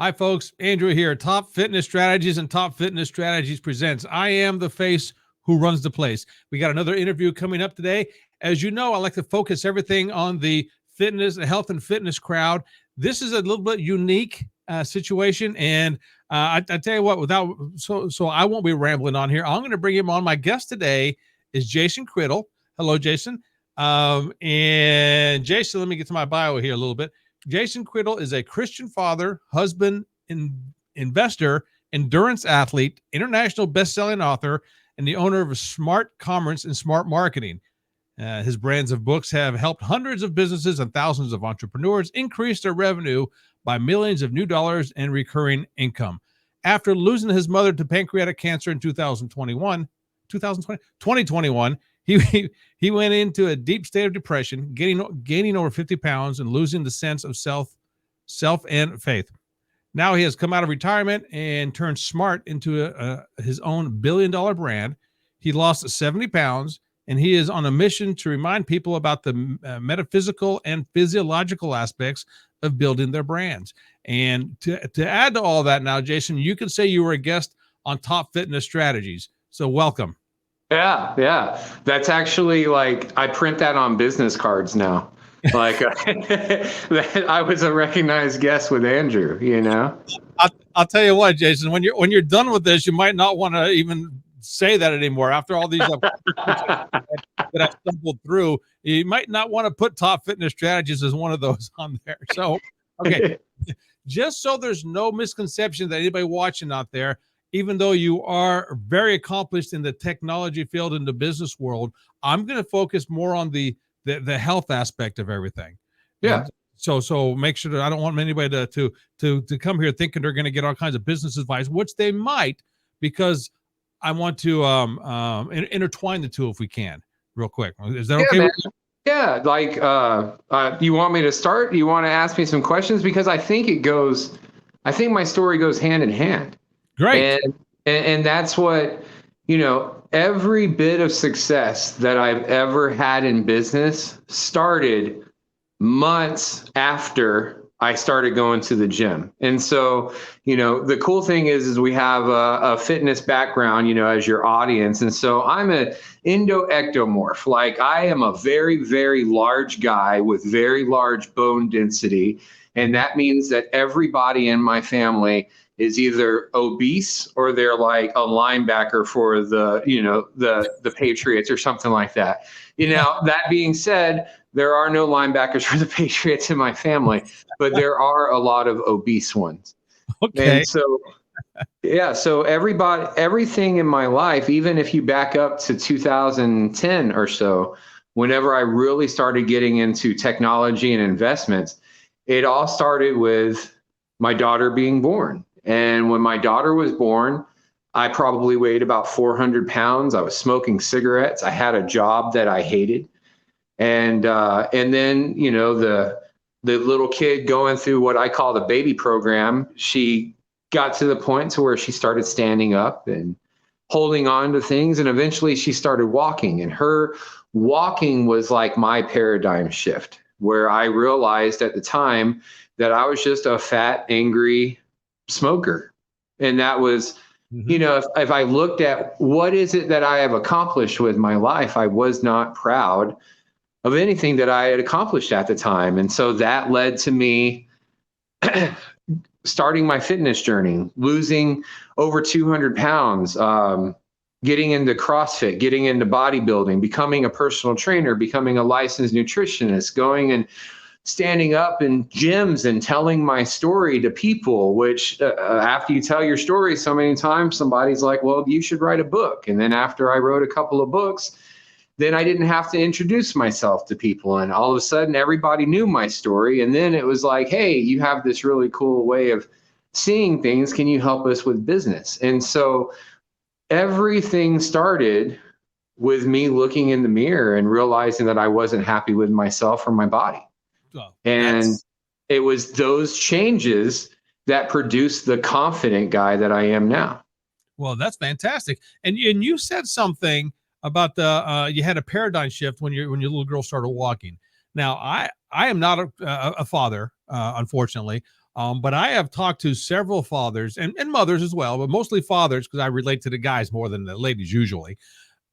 Hi, folks. Andrew here. Top Fitness Strategies and Top Fitness Strategies presents I Am the Face Who Runs the Place. We got another interview coming up today. As you know, I like to focus everything on the fitness, the health and fitness crowd. This is a little bit unique situation. And I tell you what, so I won't be rambling on here. I'm going to bring him on. My guest today is Jason Criddle. Hello, Jason. And Jason, let me get to my bio here a little bit. Jason Criddle is a Christian father, husband, investor, endurance athlete, international best-selling author, and the owner of a Smart Commerce and Smart Marketing. His brands of books have helped hundreds of businesses and thousands of entrepreneurs increase their revenue by millions of new dollars and recurring income. After losing his mother to pancreatic cancer in 2021, he went into a deep state of depression, gaining over 50 pounds and losing the sense of self and faith. Now he has come out of retirement and turned Smart into his own billion-dollar brand. He lost 70 pounds, and he is on a mission to remind people about the metaphysical and physiological aspects of building their brands. And to add to all that now, Jason, you can say you were a guest on Top Fitness Strategies. So welcome. Yeah. That's actually like, I print that on business cards now. Like I was a recognized guest with Andrew, you know? I'll tell you what, Jason, when you're done with this, you might not want to even say that anymore. After all these that I stumbled through, you might not want to put Top Fitness Strategies as one of those on there. So, okay. Just so there's no misconception that anybody watching out there, even though you are very accomplished in the technology field in the business world, I'm going to focus more on the health aspect of everything. Yeah. And so make sure that I don't want anybody to come here thinking they're going to get all kinds of business advice, which they might, because I want to intertwine the two if we can, real quick. Is that okay? Man. Yeah. Like, you want me to start? You want to ask me some questions? Because I think my story goes hand in hand. Great. And that's what, every bit of success that I've ever had in business started months after I started going to the gym. And so, the cool thing is we have a fitness background, as your audience. And so I'm an endo-ectomorph. Like I am a very, very large guy with very large bone density. And that means that everybody in my family is either obese or they're like a linebacker for the Patriots or something like that. That being said, there are no linebackers for the Patriots in my family, but there are a lot of obese ones. Okay. And so, so everything in my life, even if you back up to 2010 or so, whenever I really started getting into technology and investments, it all started with my daughter being born. And when my daughter was born, I probably weighed about 400 pounds. I was smoking cigarettes. I had a job that I hated. And then, the little kid going through what I call the baby program, she got to the point to where she started standing up and holding on to things. And eventually she started walking. And her walking was like my paradigm shift, where I realized at the time that I was just a fat, angry smoker. And that was, if I looked at what is it that I have accomplished with my life, I was not proud of anything that I had accomplished at the time. And so that led to me starting my fitness journey, losing over 200 pounds, getting into CrossFit, getting into bodybuilding, becoming a personal trainer, becoming a licensed nutritionist, going and standing up in gyms and telling my story to people, which after you tell your story so many times, somebody's like, well, you should write a book. And then after I wrote a couple of books, then I didn't have to introduce myself to people. And all of a sudden, everybody knew my story. And then it was like, hey, you have this really cool way of seeing things. Can you help us with business? And so everything started with me looking in the mirror and realizing that I wasn't happy with myself or my body. And it was those changes that produced the confident guy that I am now. Well, that's fantastic. And you said something about you had a paradigm shift when your little girl started walking. Now, I am not a father, unfortunately. But I have talked to several fathers and mothers as well, but mostly fathers because I relate to the guys more than the ladies usually.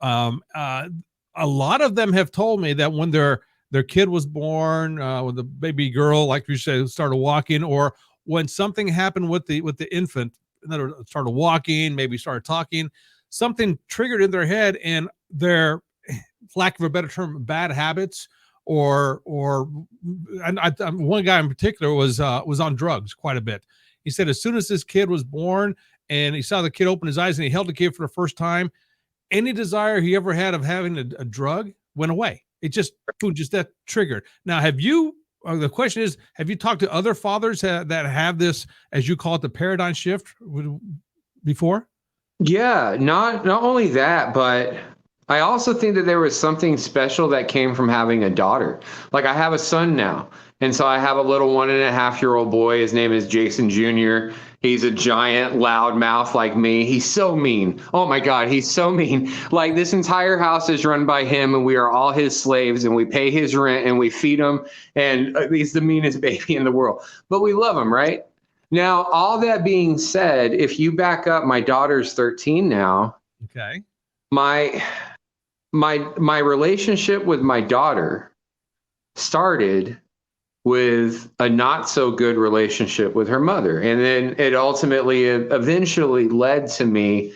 Um, uh, a lot of them have told me that when their kid was born, when the baby girl, like you said, started walking, or when something happened with the infant, that started walking, maybe started talking, something triggered in their head, and their, lack of a better term, bad habits, or and one guy in particular was on drugs quite a bit. He said as soon as this kid was born and he saw the kid open his eyes and he held the kid for the first time, any desire he ever had of having a drug went away. It just, boom, just that triggered. Now, have you, the question is, have you talked to other fathers that have this, as you call it, the paradigm shift before? Yeah, not only that, but I also think that there was something special that came from having a daughter. Like I have a son now, and so I have a little 1.5-year-old boy. His name is Jason Jr. He's a giant loud mouth like me. He's so mean. Oh my God, he's so mean. Like this entire house is run by him, and we are all his slaves, and we pay his rent, and we feed him, and he's the meanest baby in the world. But we love him, right? Now, all that being said, if you back up, my daughter's 13 now. Okay. My relationship with my daughter started with a not so good relationship with her mother. And then it ultimately eventually led to me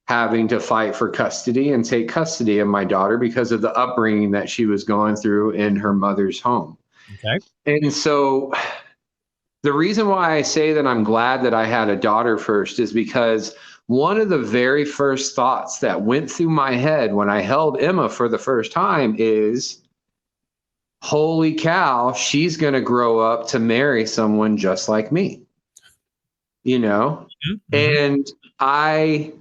having to fight for custody and take custody of my daughter because of the upbringing that she was going through in her mother's home. Okay. And so the reason why I say that I'm glad that I had a daughter first is because one of the very first thoughts that went through my head when I held Emma for the first time is, holy cow, she's going to grow up to marry someone just like me, you know? Mm-hmm. And I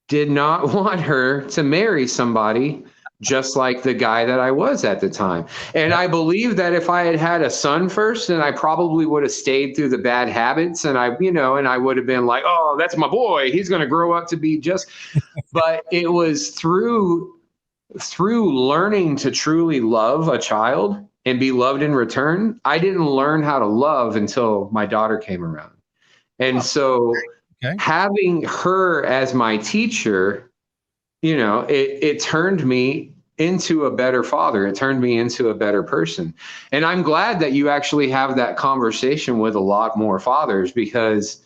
did not want her to marry somebody just like the guy that I was at the time. And I believe that if I had had a son first, then I probably would have stayed through the bad habits, and I would have been like, oh, that's my boy, he's going to grow up to be just, but it was through learning to truly love a child and be loved in return. I didn't learn how to love until my daughter came around. And so having her as my teacher, it turned me into a better father. It turned me into a better person. And I'm glad that you actually have that conversation with a lot more fathers, because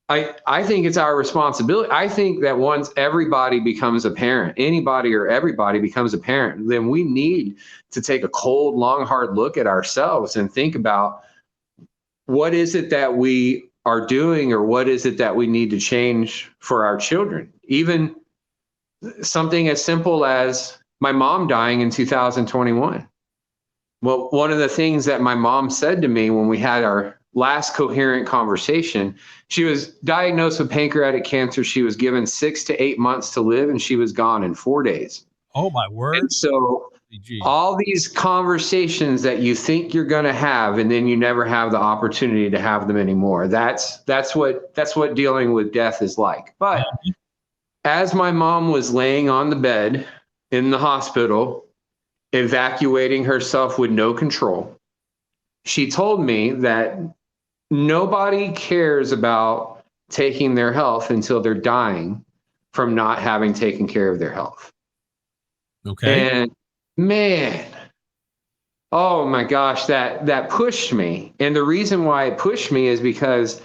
I think it's our responsibility. I think that once everybody becomes a parent, anybody or everybody becomes a parent, then we need to take a cold, long, hard look at ourselves and think about what is it that we are doing, or what is it that we need to change for our children. Even something as simple as my mom dying in 2021. Well, one of the things that my mom said to me when we had our last coherent conversation, she was diagnosed with pancreatic cancer. She was given 6 to 8 months to live, and she was gone in 4 days. Oh my word. And so all these conversations that you think you're going to have, and then you never have the opportunity to have them anymore. That's what dealing with death is like. But as my mom was laying on the bed in the hospital, evacuating herself with no control, she told me that nobody cares about taking their health until they're dying from not having taken care of their health. Okay. And man, oh my gosh, that pushed me. And the reason why it pushed me is because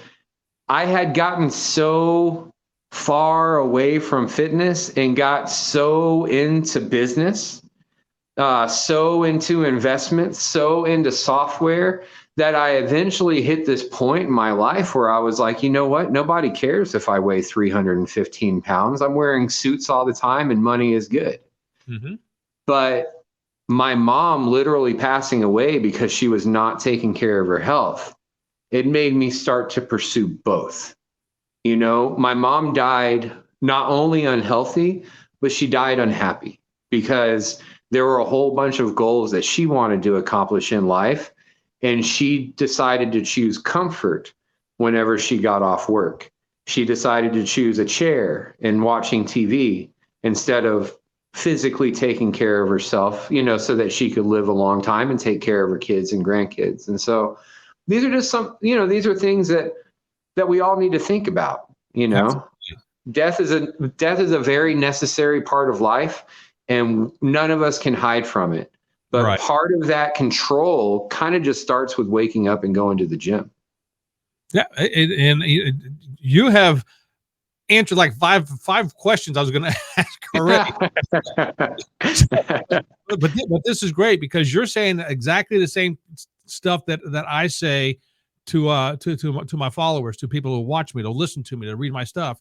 I had gotten so far away from fitness and got so into business, so into investments, so into software, that I eventually hit this point in my life where I was like, you know what? Nobody cares if I weigh 315 pounds. I'm wearing suits all the time and money is good. Mm-hmm. But my mom literally passing away because she was not taking care of her health, it made me start to pursue both. My mom died not only unhealthy, but she died unhappy because there were a whole bunch of goals that she wanted to accomplish in life. And she decided to choose comfort whenever she got off work. She decided to choose a chair and watching TV instead of physically taking care of herself, so that she could live a long time and take care of her kids and grandkids. And so these are just some, these are things that we all need to think about. Absolutely. Death is a very necessary part of life, and none of us can hide from it. But Right. part of that control kind of just starts with waking up and going to the gym. Yeah, and you have answered like five questions I was going to ask already. but this is great because you're saying exactly the same stuff that I say to my followers, to people who watch me, to listen to me, to read my stuff.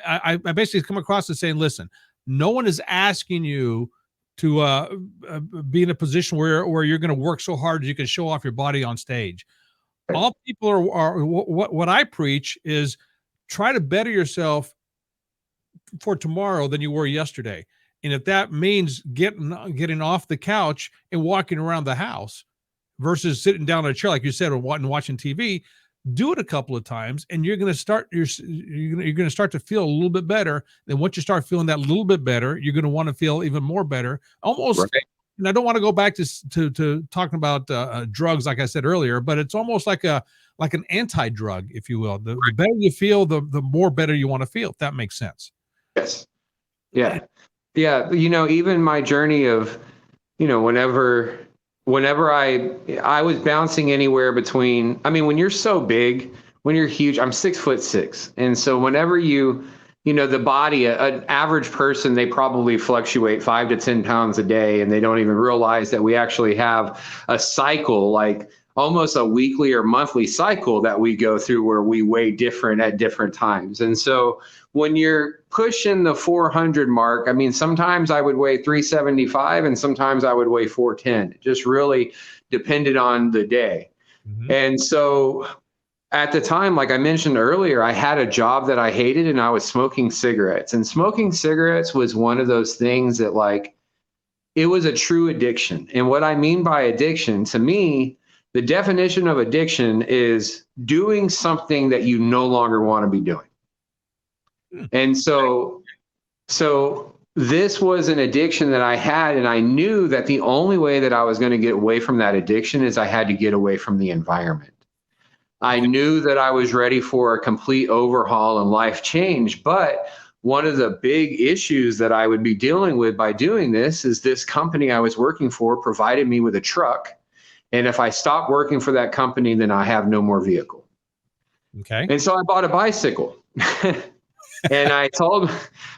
I basically come across as saying, listen, no one is asking you to be in a position where you're going to work so hard that you can show off your body on stage. All people are what I preach is try to better yourself for tomorrow than you were yesterday. And if that means getting off the couch and walking around the house versus sitting down in a chair, like you said, or watching TV, do it a couple of times, and you're going to start to feel a little bit better. Then once you start feeling that little bit better, you're going to want to feel even more better. Almost, Right. and I don't want to go back to talking about drugs, like I said earlier, but it's almost like an anti-drug, if you will. The better you feel, the more better you want to feel. If that makes sense. Yes. Yeah. Yeah. Even my journey of, whenever I was bouncing anywhere between, when you're so big, when you're huge, I'm 6'6". And so whenever the body, an average person, they probably fluctuate 5 to 10 pounds a day, and they don't even realize that we actually have a cycle, like almost a weekly or monthly cycle that we go through where we weigh different at different times. And so when you're pushing the 400 mark, sometimes I would weigh 375 and sometimes I would weigh 410. It just really depended on the day. Mm-hmm. And so at the time, like I mentioned earlier, I had a job that I hated and I was smoking cigarettes. And smoking cigarettes was one of those things that it was a true addiction. And what I mean by addiction, to me, the definition of addiction is doing something that you no longer want to be doing. And so this was an addiction that I had, and I knew that the only way that I was going to get away from that addiction is I had to get away from the environment. I knew that I was ready for a complete overhaul and life change, but one of the big issues that I would be dealing with by doing this is this company I was working for provided me with a truck. And if I stop working for that company, then I have no more vehicle. Okay. And so I bought a bicycle. And I told,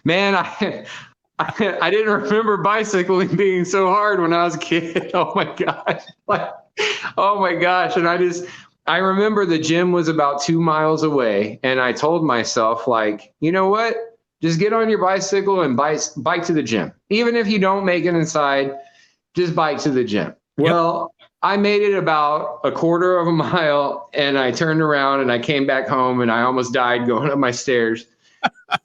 man, I didn't remember bicycling being so hard when I was a kid. Oh my gosh. Oh my gosh. And I remember the gym was about 2 miles away. And I told myself, you know what? Just get on your bicycle and bike to the gym. Even if you don't make it inside, just bike to the gym. Yep. Well, I made it about a quarter of a mile, and I turned around and I came back home and I almost died going up my stairs.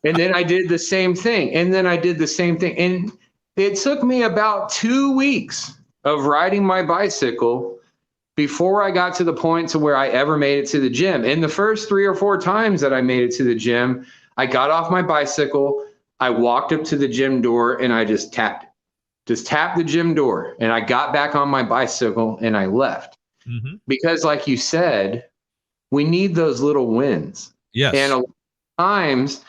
And then I did the same thing. And it took me about 2 weeks of riding my bicycle before I got to the point to where I ever made it to the gym. And the first 3 or 4 times that I made it to the gym, I got off my bicycle, I walked up to the gym door, and I just tapped it. Just tapped the gym door, and I got back on my bicycle and I left. Mm-hmm. Because like you said, we need those little wins. Yes. And a lot of times,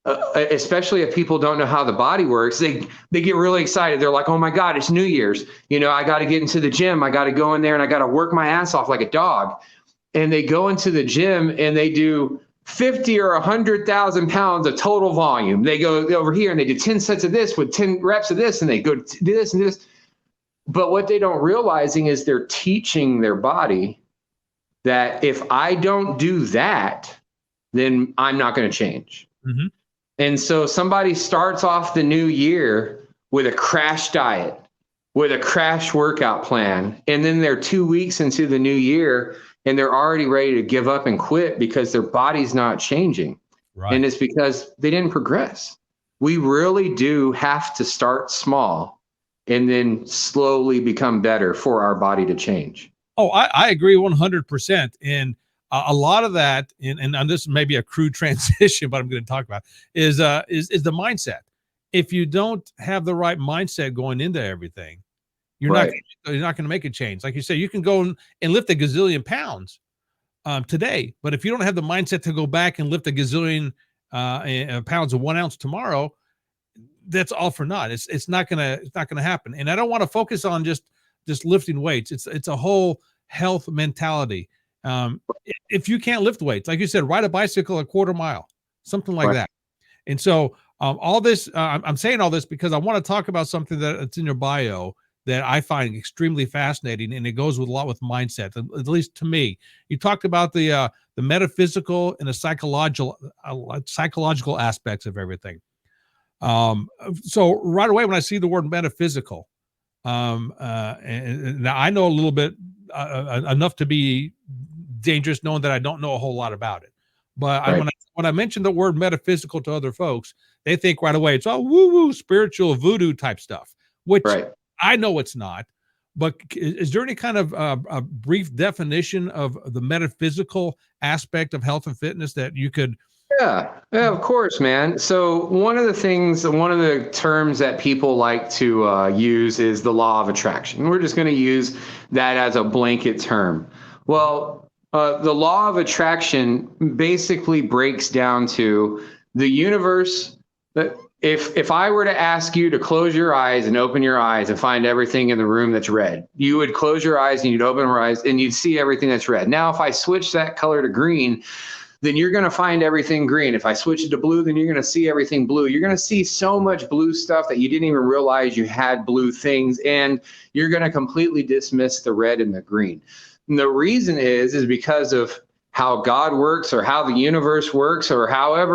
especially if people don't know how the body works, they get really excited. They're like, oh my God, it's New Year's. I got to get into the gym. I got to go in there and I got to work my ass off like a dog. And they go into the gym and they do 50 or 100,000 pounds of total volume. They go over here and they do 10 sets of this with 10 reps of this, and they go do this and this. But what they don't realizing is they're teaching their body that if I don't do that, then I'm not going to change. Mm-hmm. And so somebody starts off the new year with a crash diet, with a crash workout plan, and then they're 2 weeks into the new year and they're already ready to give up and quit because their body's not changing. Right. And it's because they didn't progress. We really do have to start small and then slowly become better for our body to change. Oh, I agree 100%. And a lot of that, and this may be a crude transition, but I'm going to talk about is the mindset. If you don't have the right mindset going into everything, you're not going to make a change. Like you say, you can go and lift a gazillion pounds, today. But if you don't have the mindset to go back and lift a gazillion pounds of 1 ounce tomorrow, that's all for naught. It's not gonna happen. And I don't want to focus on just lifting weights. It's a whole health mentality. If you can't lift weights, like you said, ride a bicycle a quarter mile, something like that. And so all this, I'm saying all this because I want to talk about something that's in your bio that I find extremely fascinating, and it goes with a lot with mindset, at least to me. You talked about the metaphysical and the psychological aspects of everything. So right away when I see the word metaphysical, and now I know a little bit enough to be dangerous, knowing that I don't know a whole lot about it. But when I mention the word metaphysical to other folks, they think right away it's all woo-woo, spiritual, voodoo type stuff, which I know it's not. But is there any kind of a brief definition of the metaphysical aspect of health and fitness that you could? Yeah, of course, man. So one of the terms that people like to use is the law of attraction. We're just going to use that as a blanket term. Well, the law of attraction basically breaks down to the universe. If I were to ask you to close your eyes and open your eyes and find everything in the room that's red, you would close your eyes and you'd open your eyes and you'd see everything that's red. Now, if I switch that color to green, then you're going to find everything green. If I switch it to blue, then you're going to see everything blue. You're going to see so much blue stuff that you didn't even realize you had blue things, and you're going to completely dismiss the red and the green. And the reason is because of how God works, or how the universe works, or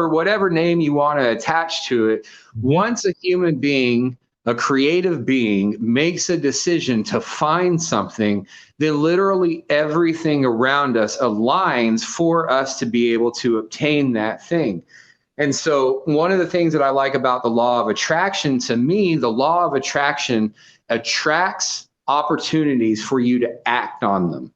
whatever name you want to attach to it. Once a human being, a creative being, makes a decision to find something, then literally everything around us aligns for us to be able to obtain that thing. And so one of the things that I like about the law of attraction, to me, the law of attraction attracts opportunities for you to act on them.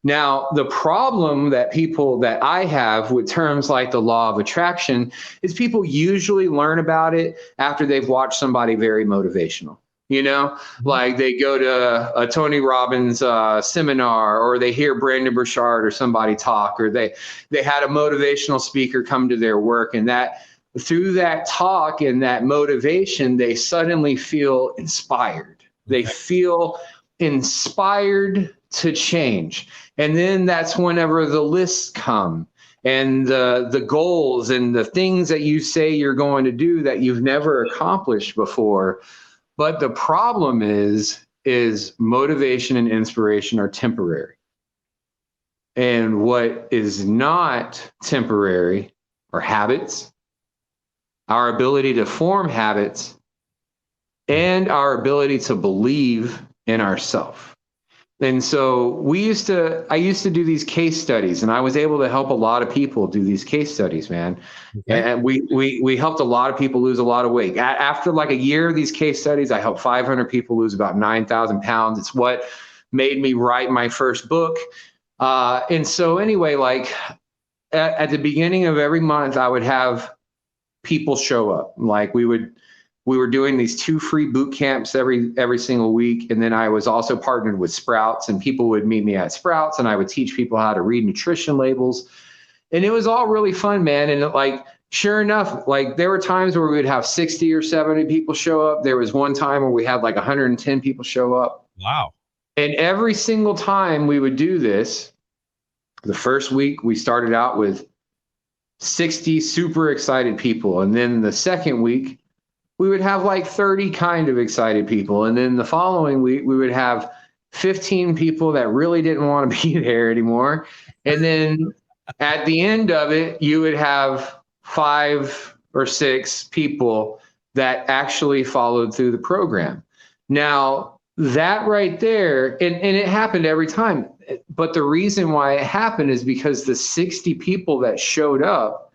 Now, the problem that I have with terms like the law of attraction is people usually learn about it after they've watched somebody very motivational. Like they go to a Tony Robbins seminar, or they hear Brandon Burchard or somebody talk, or they had a motivational speaker come to their work, and that through that talk and that motivation, they suddenly feel inspired. They feel inspired to change. And then that's whenever the lists come and the goals and the things that you say you're going to do that you've never accomplished before. But the problem is motivation and inspiration are temporary. And what is not temporary are habits, our ability to form habits, and our ability to believe in ourselves. And so I used to do these case studies, and I was able to help a lot of people do these case studies, man. Okay. And we helped a lot of people lose a lot of weight. After like a year of these case studies, I helped 500 people lose about 9,000 pounds. It's what made me write my first book. And so anyway, like at the beginning of every month, I would have people show up. Like we were doing these 2 free boot camps every single week. And then I was also partnered with Sprouts, and people would meet me at Sprouts, and I would teach people how to read nutrition labels. And it was all really fun, man. And like, sure enough, like there were times where we would have 60 or 70 people show up. There was one time where we had like 110 people show up. Wow. And every single time we would do this, the first week we started out with 60 super excited people. And then the second week, we would have like 30 kind of excited people. And then the following week, we would have 15 people that really didn't want to be there anymore. And then at the end of it, you would have 5 or 6 people that actually followed through the program. Now, that right there, and it happened every time. But the reason why it happened is because the 60 people that showed up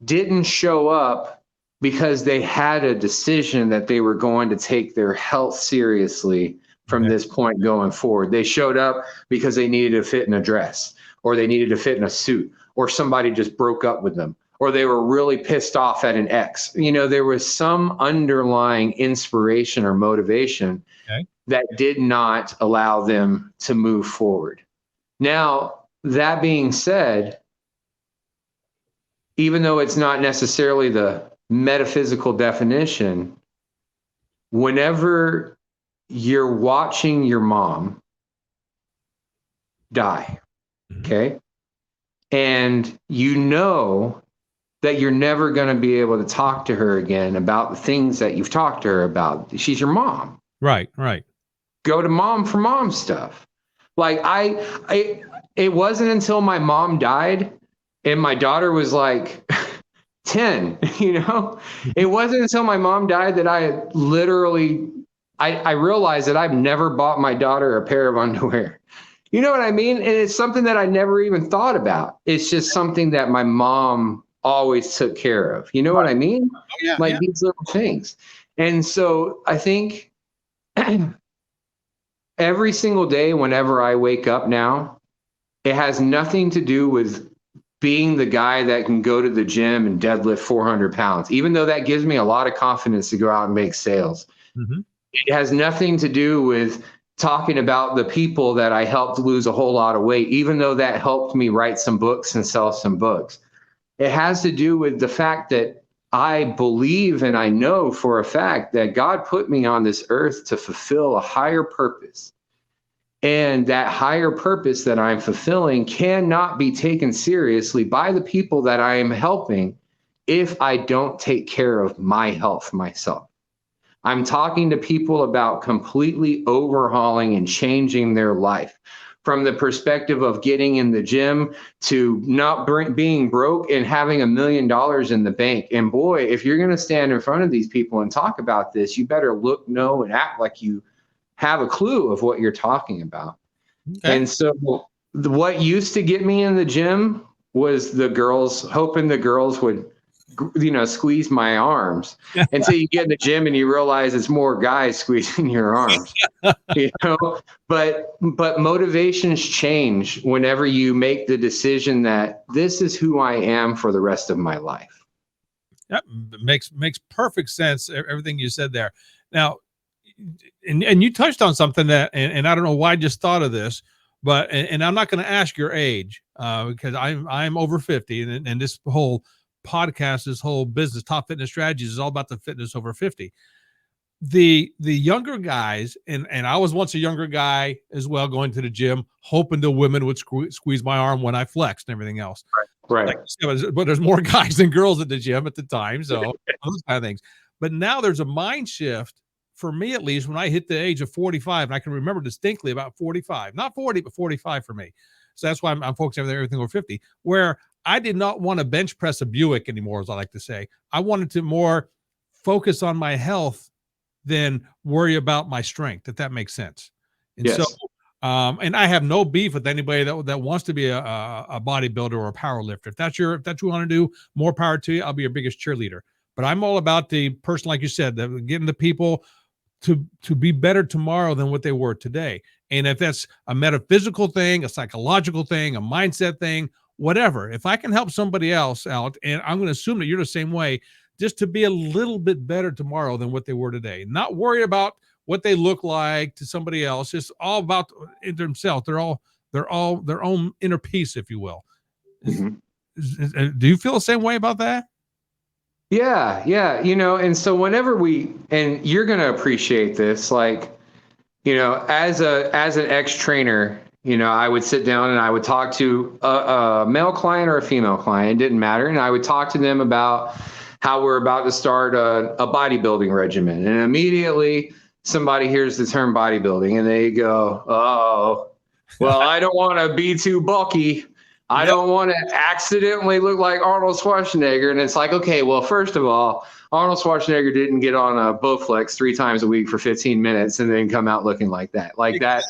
didn't show up because they had a decision that they were going to take their health seriously from this point going forward. They showed up because they needed to fit in a dress, or they needed to fit in a suit, or somebody just broke up with them, or they were really pissed off at an ex. There was some underlying inspiration or motivation that did not allow them to move forward. Now, that being said, even though it's not necessarily the metaphysical definition, whenever you're watching your mom die, okay, and you know that you're never going to be able to talk to her again about the things that you've talked to her about. She's your mom. Right, right. Go to mom for mom stuff. Like it wasn't until my mom died and my daughter was like 10, it wasn't until my mom died that I literally, I realized that I've never bought my daughter a pair of underwear. You know what I mean? And it's something that I never even thought about. It's just something that my mom always took care of. You know what I mean? Oh, yeah, Like yeah. these little things. And so I think every single day, whenever I wake up now, it has nothing to do with being the guy that can go to the gym and deadlift 400 pounds, even though that gives me a lot of confidence to go out and make sales. Mm-hmm. It has nothing to do with talking about the people that I helped lose a whole lot of weight, even though that helped me write some books and sell some books. It has to do with the fact that I believe and I know for a fact that God put me on this earth to fulfill a higher purpose. And that higher purpose that I'm fulfilling cannot be taken seriously by the people that I am helping if I don't take care of my health myself. I'm talking to people about completely overhauling and changing their life from the perspective of getting in the gym to not being broke and having $1 million in the bank. And boy, if you're going to stand in front of these people and talk about this, you better look, know, and act like you have a clue of what you're talking about. Okay. And so what used to get me in the gym was the girls, hoping the girls would, squeeze my arms until you get in the gym and you realize it's more guys squeezing your arms, but motivations change whenever you make the decision that this is who I am for the rest of my life. That makes perfect sense. Everything you said there. Now, and you touched on something that, and I don't know why I just thought of this, but, and I'm not going to ask your age because I'm over 50 and this whole podcast, this whole business, Top Fitness Strategies, is all about the fitness over 50. The younger guys, and I was once a younger guy as well, going to the gym, hoping the women would squeeze my arm when I flexed and everything else. Right. But there's more guys than girls at the gym at the time, so those kind of things. But now there's a mind shift, for me at least, when I hit the age of 45, and I can remember distinctly about 45, not 40, but 45 for me. So that's why I'm focusing on everything over 50, where I did not want to bench press a Buick anymore, as I like to say. I wanted to more focus on my health than worry about my strength, if that makes sense. And yes. So, and I have no beef with anybody that wants to be a bodybuilder or a power lifter. If that's what you want to do, more power to you. I'll be your biggest cheerleader. But I'm all about the person, like you said, getting the people to be better tomorrow than what they were today. And if that's a metaphysical thing, a psychological thing, a mindset thing, whatever, if I can help somebody else out, and I'm going to assume that you're the same way, just to be a little bit better tomorrow than what they were today, not worry about what they look like to somebody else. It's all about themselves. They're all their own inner peace, if you will. Mm-hmm. Do you feel the same way about that? Yeah. And so whenever and you're going to appreciate this, like, as an ex-trainer, I would sit down and I would talk to a male client or a female client, it didn't matter. And I would talk to them about how we're about to start a bodybuilding regimen. And immediately somebody hears the term bodybuilding and they go, oh, well, I don't want to be too bulky. I don't want to accidentally look like Arnold Schwarzenegger. And it's like, okay, well, first of all, Arnold Schwarzenegger didn't get on a Bowflex 3 times a week for 15 minutes and then come out looking like that. Like that,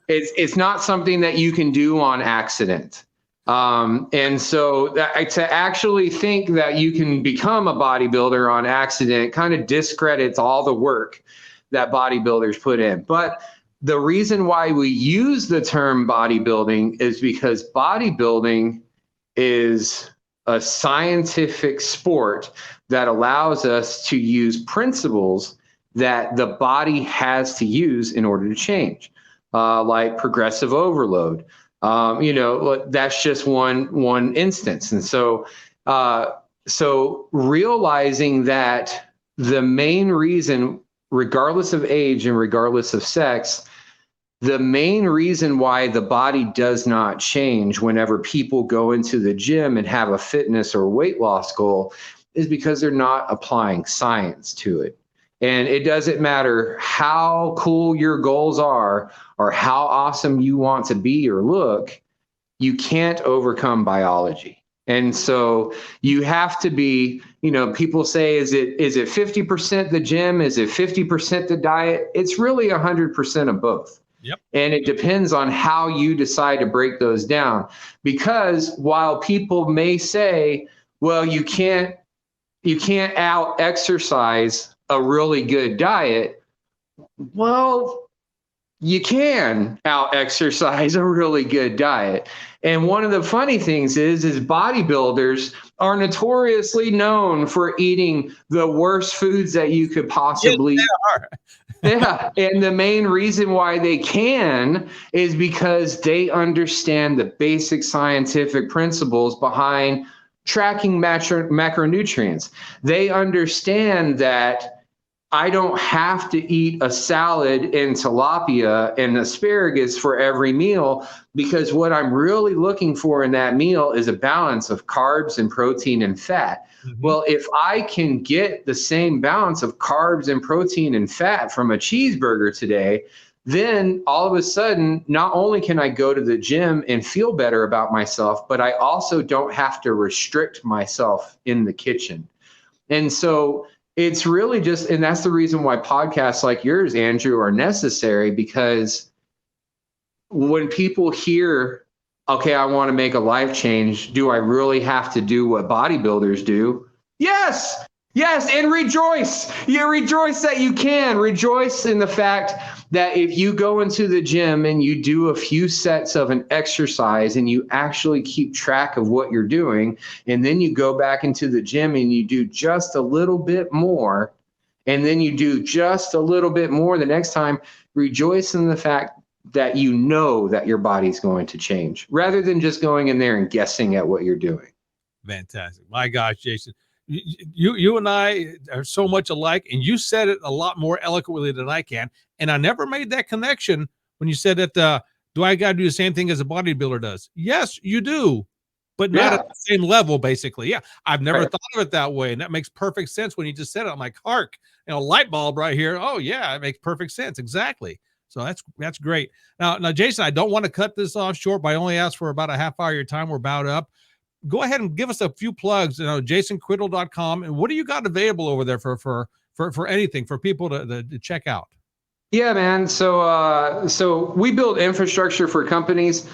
it's not something that you can do on accident. And so to actually think that you can become a bodybuilder on accident kind of discredits all the work that bodybuilders put in. But the reason why we use the term bodybuilding is because bodybuilding is a scientific sport that allows us to use principles that the body has to use in order to change, like progressive overload, That's just one instance. And so realizing that the main reason, regardless of age and regardless of sex, the main reason why the body does not change whenever people go into the gym and have a fitness or weight loss goal is because they're not applying science to it. And it doesn't matter how cool your goals are or how awesome you want to be or look, you can't overcome biology. And so you have to be, people say, is it 50% the gym? Is it 50% the diet? It's really 100% of both. Yep. And it depends on how you decide to break those down. Because while people may say, well, you can't out exercise a really good diet. Well, you can out exercise a really good diet. And one of the funny things is bodybuilders are notoriously known for eating the worst foods that you could possibly eat. Yeah. And the main reason why they can is because they understand the basic scientific principles behind tracking macronutrients. They understand that I don't have to eat a salad and tilapia and asparagus for every meal, because what I'm really looking for in that meal is a balance of carbs and protein and fat. Mm-hmm. Well, if I can get the same balance of carbs and protein and fat from a cheeseburger today, then all of a sudden, not only can I go to the gym and feel better about myself, but I also don't have to restrict myself in the kitchen. And so it's really just, and that's the reason why podcasts like yours, Andrew, are necessary, because when people hear, okay, I want to make a life change, do I really have to do what bodybuilders do? Yes. Yes, and rejoice. You rejoice that you can. Rejoice in the fact that if you go into the gym and you do a few sets of an exercise and you actually keep track of what you're doing, and then you go back into the gym and you do just a little bit more, and then you do just a little bit more the next time, rejoice in the fact that you know that your body's going to change, rather than just going in there and guessing at what you're doing. Fantastic. My gosh, Jason. You and I are so much alike, and you said it a lot more eloquently than I can. And I never made that connection when you said that, do I got to do the same thing as a bodybuilder does? Yes, you do, but not at the same level, basically. Yeah, I've never thought of it that way. And that makes perfect sense when you just said it. I'm like, hark, light bulb right here. Oh, yeah, it makes perfect sense. Exactly. So that's great. Now, Jason, I don't want to cut this off short, but I only asked for about a half hour of your time. We're about up. Go ahead and give us a few plugs, jasoncriddle.com. And what do you got available over there for anything for people to check out? Yeah, man. So we build infrastructure for companies.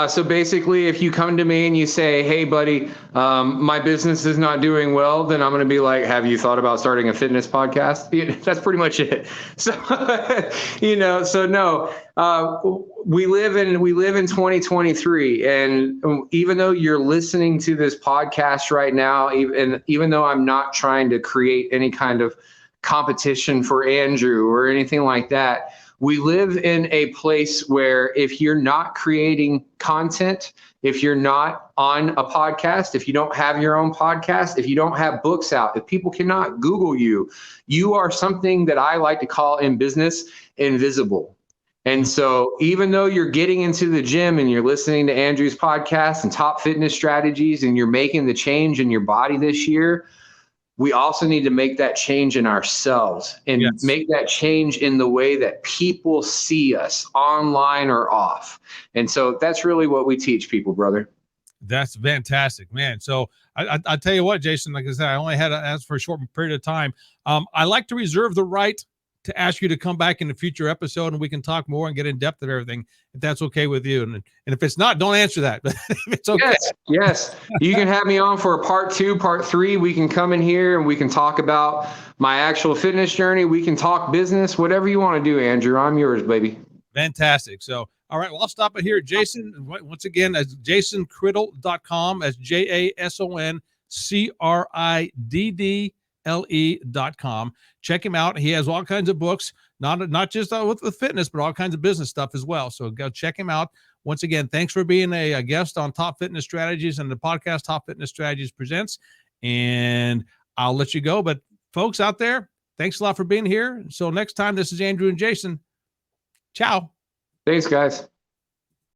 So basically, if you come to me and you say, hey, buddy, my business is not doing well, then I'm going to be like, have you thought about starting a fitness podcast? That's pretty much it. So, we live in 2023. And even though you're listening to this podcast right now, even though I'm not trying to create any kind of competition for Andrew or anything like that, we live in a place where if you're not creating content, if you're not on a podcast, if you don't have your own podcast, if you don't have books out, if people cannot Google you, you are something that I like to call in business invisible. And so even though you're getting into the gym and you're listening to Andrew's podcast and Top Fitness Strategies and you're making the change in your body this year, we also need to make that change in ourselves and make that change in the way that people see us online or off. And so that's really what we teach people, brother. That's fantastic, man. So I tell you what, Jason, like I said, I only had to ask for a short period of time. I like to reserve the right to ask you to come back in a future episode and we can talk more and get in depth of everything, if that's okay with you. And if it's not, don't answer that, but if it's okay. Yes. You can have me on for a part 2, part 3. We can come in here and we can talk about my actual fitness journey. We can talk business, whatever you want to do, Andrew. I'm yours, baby. Fantastic. So, all right, well, I'll stop it here. Jason, once again, that's jasoncriddle.com. That's JASONCRIDDLE.com. Check him out. He has all kinds of books. not just with fitness, but all kinds of business stuff as well. So go check him out. Once again, thanks for being a guest on Top Fitness Strategies and the podcast Top Fitness Strategies Presents. And I'll let you go. But folks out there, thanks a lot for being here. So next time, this is Andrew and Jason. Ciao. Thanks, guys.